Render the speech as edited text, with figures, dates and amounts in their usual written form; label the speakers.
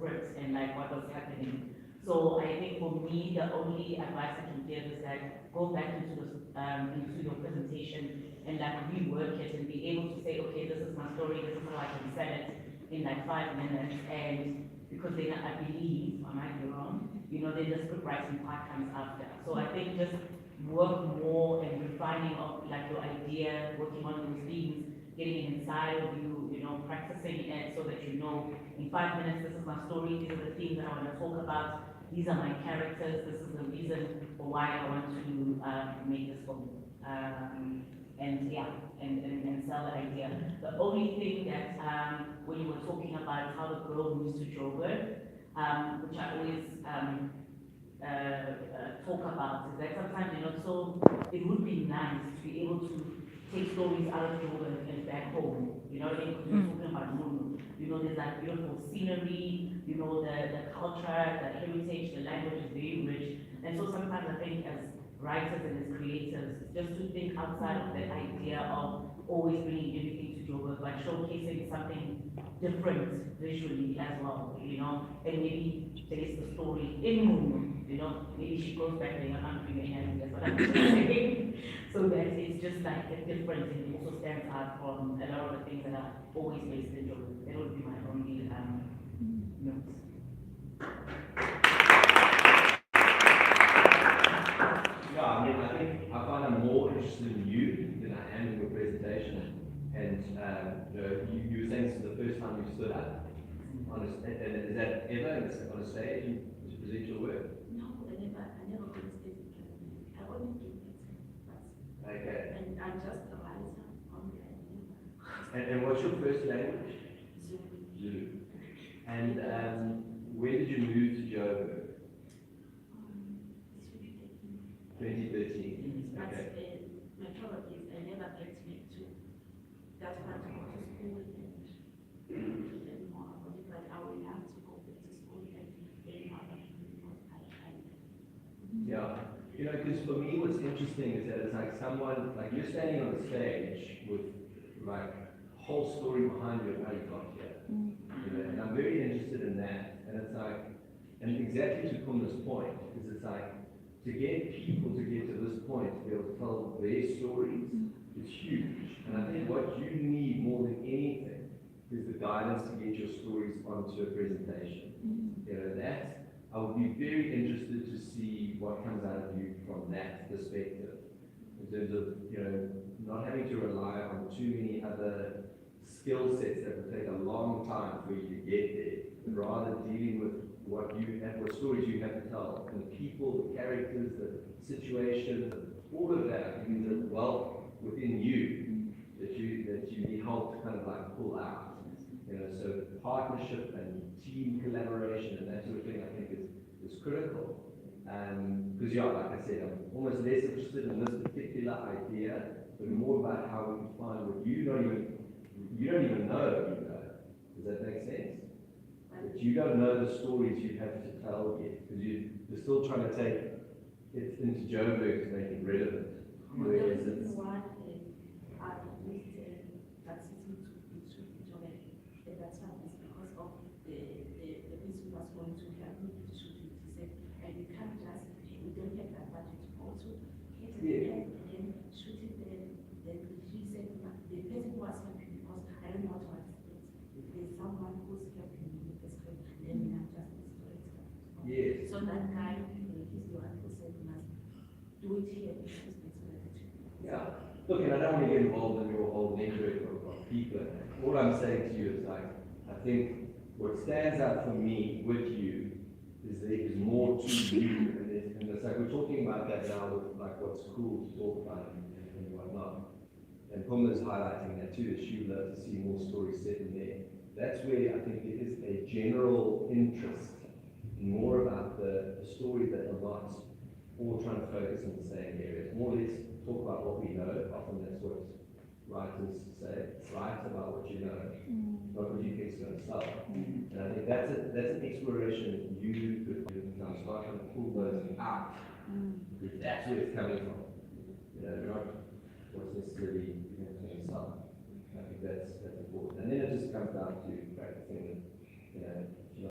Speaker 1: script and like what was happening. So I think for me, the only advice I can give is that go back into your presentation and like rework it and be able to say, okay, this is my story, this is how I can sell it in like 5 minutes. And because then I believe, I might be wrong, you know, then the script writing part comes after. So I think just work more and refining of like your idea, working on those themes, getting it inside of you, you know, practicing it so that you know in 5 minutes this is my story, these are the themes that I want to talk about, these are my characters, this is the reason for why I want to make this film. And yeah, and sell the idea. The only thing that when you were talking about how the girl moves to Joburg, which I always talk about, is that sometimes, you know, so it would be nice to be able to take stories out of Joburg and back home. You know what I mean? Because we're talking about Munu. You know, there's that beautiful scenery, you know, the culture, the heritage, the language is very rich. And so sometimes I think as writers and as creators, just to think outside of that idea of always bringing everything to Joburg, but showcasing something different visually as well, you know, and maybe base the story in Munu, you know, maybe she goes back there, I'm not doing any ideas, but I'm just saying, so that it's just like a difference and it also stands out from a lot of the things that are always based in Joburg. That would be my only note.
Speaker 2: Yeah, I mean, I think I find I'm more interested in you than I am in your presentation. And you know, you were saying this is the first time you stood up on a, and is that ever on a stage and to present your work?
Speaker 3: No, I never got stage. I only give it.
Speaker 2: Okay.
Speaker 3: And I'm just a writer on the
Speaker 2: And what's your first language?
Speaker 3: Zulu.
Speaker 2: Zulu. And when did you move to Joburg? 2013.
Speaker 3: But
Speaker 2: Okay.
Speaker 3: my problem is I never get me to that part to go to school and learn more about it, but I will have to go back to school and learn more about it because I
Speaker 2: Yeah. You know, because for me what's interesting is that it's like someone, like you're standing on the stage with like a whole story behind you of how you got here. You know, and I'm very interested in that. And it's like, and exactly to Kumla's point, is it's like, to get people to get to this point, to be able to tell their stories, is huge. And I think what you need more than anything is the guidance to get your stories onto a presentation. You know, that, I would be very interested to see what comes out of you from that perspective. In terms of, you know, not having to rely on too many other skill sets that will take a long time for you to get there, but rather dealing with what you have, what stories you have to tell, and the people, the characters, the situation, all of that. I think there's a wealth within you that you need help to kind of like pull out. You know, so partnership and team collaboration and that sort of thing, I think is critical. Because yeah, like I said, I'm almost less interested in this particular idea, but more about how we can find what you don't even know. Does that make sense? That you don't know the stories you have to tell yet, because you're still trying to take it into Joburg to make it relevant. Whereas it's
Speaker 3: that's why it's because of the person who was going to help me to shoot it. He said, and you can't just, we don't have that budget to also get it there and then shoot it there. Then he said, the person who was helping me, because I don't know how to write it. If there's someone who's helping me with the script, then we have just the story.
Speaker 2: yes.
Speaker 3: So that guy, he's the one who said, we must do it here.
Speaker 2: Yeah. Look, and I don't want to get involved in your whole network of people. All I'm saying to you is like, I think what stands out for me with you is there is more to you. And it's like we're talking about that now with like what's cool to talk about and whatnot. And Pumla's highlighting that too, that she would love to see more stories set in there. That's where I think there is a general interest in more about the stories that are not all trying to focus in the same areas. More or less talk about what we know. Often that's what writers say. Write about what you know, not what you think is going to sell. And I think that's an exploration you could do. Now start trying to pull those out, because that's where it's coming from. You know, not what's necessarily going to sell. I think that's important. And then it just comes down to practicing, you know,